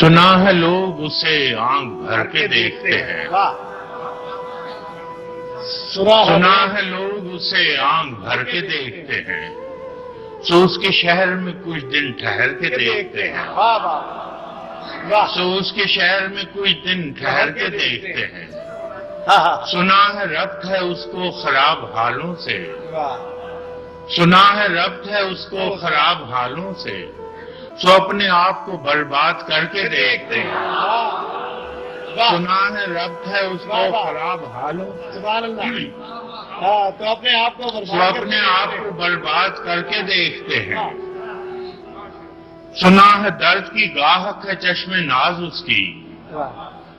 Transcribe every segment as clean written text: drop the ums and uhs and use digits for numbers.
सुना है लोग उसे आंख भर के देखते हैं। सुना है लोग उसे आंख भर के देखते हैं, सो उसके शहर में कुछ दिन ठहर के देखते हैं। सो उसके शहर में कुछ दिन ठहर के देखते हैं। सुना है रब्त है उसको खराब हालों से, सुना है रब्त है उसको खराब हालों से, सो अपने आप को बर्बाद करके देखते हैं। सुना है रब्त है उसको खराब हालों से, तो अपने आप को सो अपने आप को बर्बाद करके देखते हैं। सुना है दर्द की गाहक है चश्मे नाज उसकी,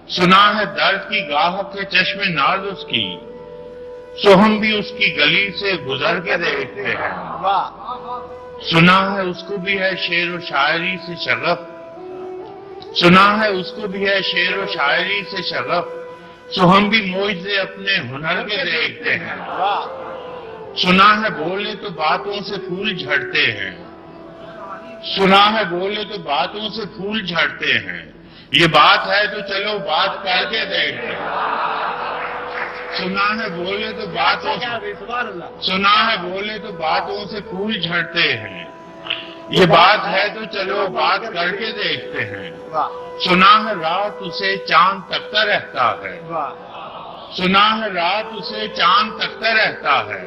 सुना है दर्द की गाहक है चश्मे नाज उसकी, सो हम भी उसकी गली से गुजर के देखते हैं। सुना है उसको भी है शेर व शायरी से शगफ, सुना है उसको भी है शेर व शायरी से शगफ, सो हम भी मौजे अपने हुनर के देखते हैं। सुना है बोले तो बातों से फूल झड़ते हैं, सुना है बोले तो बातों से फूल झड़ते हैं, ये बात है तो चलो बात करके देखते हैं। सुना है बोले तो बातों से, सुना है बोले तो बातों से फूल झड़ते हैं, ये बात है तो चलो बात करके देखते हैं। सुना है रात उसे चांद तकता रहता है, सुना है रात उसे चांद तकता रहता है,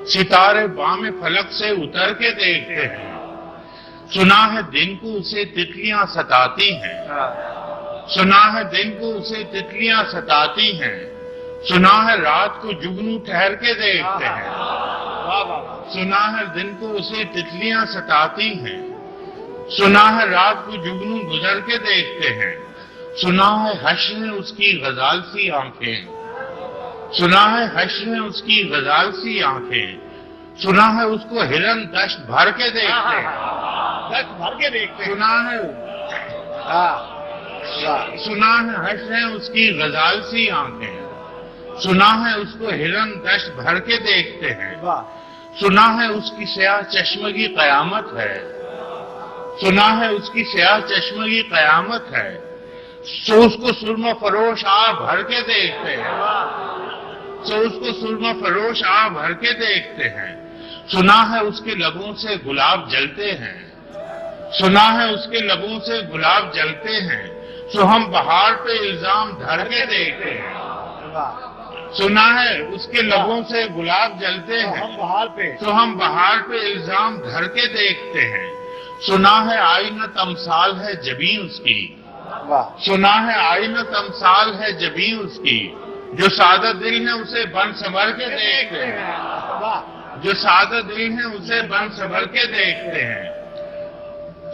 सितारे बामे फलक से उतर के देखते हैं। सुना है दिन को उसे तितलियां सताती हैं, सुना है दिन को उसे तितलियां सताती हैं, सुना है रात को जुगनू ठहर के देखते हैं। सुना है दिन को उसे तितलियां सताती हैं, सुना है रात को जुगनू गुजर के देखते हैं। सुना है हश्र है उसकी गजाल सी आंखें, सुना है हश्र है उसकी गजाल सी आंखें, सुना है उसको हिरन दश्त भर के देखते हैं। दस्त भर के देखते हैं। सुना है, सुना है हश्र है उसकी गजाल सी आंखें, सुना है उसको हिरन दश्त भर के देखते हैं। सुना है उसकी स्याह चश्मगी कयामत है, सुना है उसकी स्याह चश्मगी कयामत है, सो उसको सुरमा फरोश आ भर के देखते हैं। सो उसको सुरमा फरोश आ भर के देखते हैं। सुना है उसके लबों से गुलाब जलते हैं, सुना है उसके लबों से गुलाब जलते हैं, सो हम बहार पे इल्जाम धर के देखते हैं। सुना है उसके लबों से गुलाब जलते हैं, हम बहार पे, तो हम बहार पे इल्जाम धर के देखते हैं। सुना है आईना तमसाल है जबीं उसकी, सुना है आईना तमसाल है जबीं उसकी, जो सादा दिल है उसे बन संवर के देखते हैं। जो सादा दिल है उसे बन संवर के देखते हैं।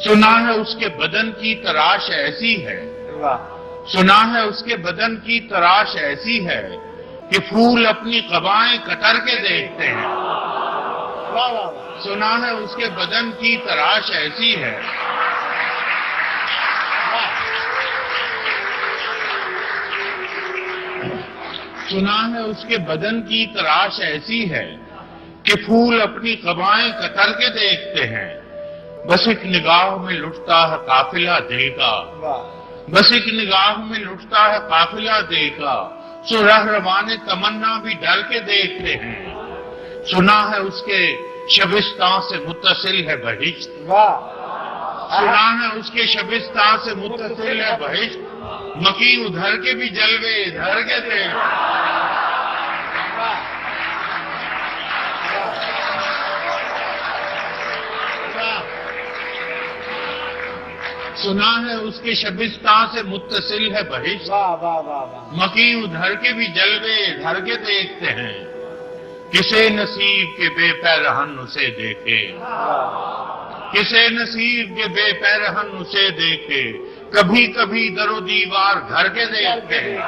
सुना है उसके बदन की तराश ऐसी है, सुना है उसके बदन की तराश ऐसी है कि फूल अपनी कबाएं कतर के देखते हैं। सुना है उसके बदन की तराश ऐसी है, सुना है उसके बदन की तराश ऐसी है कि फूल अपनी कबाएं कतर के देखते हैं। बस एक निगाह में लुटता है काफिला दिल का, बस एक निगाह में लुटता है काफिला दिल का, सो रहरवाने तमन्ना भी डर के देखते हैं। सुना है उसके शबिस्तां से मुत्तसिल है बहिश्त, सुना है उसके शबिस्तां से मुत्तसिल है बहिश्त, मकी उधर के भी जलवे इधर के देखते। सुना है उसके शबिस्तां से मुत्तसिल है बहिश्त, मकी उधर के भी जलवे इधर के देखते हैं। किसे नसीब के बेपैरहन उसे देखे, किसे नसीब के बेपैरहन उसे देखे, कभी कभी दरो दीवार घर के देखते हैं।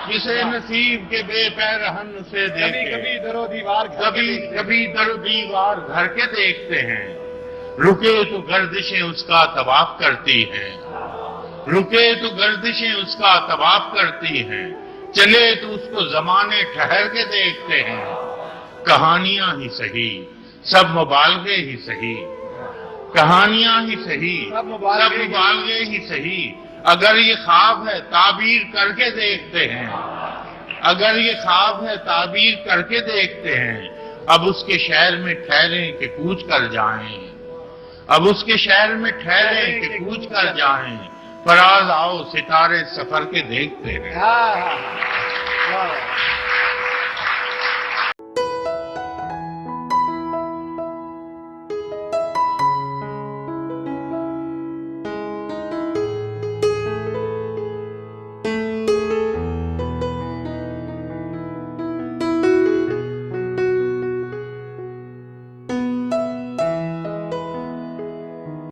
किसे नसीब के बेपैरहन उसे देखे, कभी दरो दीवार, कभी कभी दरो दीवार घर के देखते हैं। रुके तो गर्दिशें उसका तवाफ करती हैं, रुके तो गर्दिशें उसका तवाफ करती हैं, चले तो उसको जमाने ठहर के देखते हैं। कहानियां ही सही, सब मुबालगे ही सही, کہانیاں ہی صحیح، سب مبالغے مبالغے ہی صحیح، اگر یہ خواب ہے تعبیر کر کے دیکھتے ہیں، اگر یہ خواب ہے تعبیر کر کے دیکھتے ہیں، اب اس کے شہر میں ٹھہریں کہ کوچ کر جائیں، اب اس کے شہر میں ٹھہریں کہ کوچ کر جائیں، فراز آؤ ستارے سفر کے دیکھتے ہیں۔ ہاں ہاں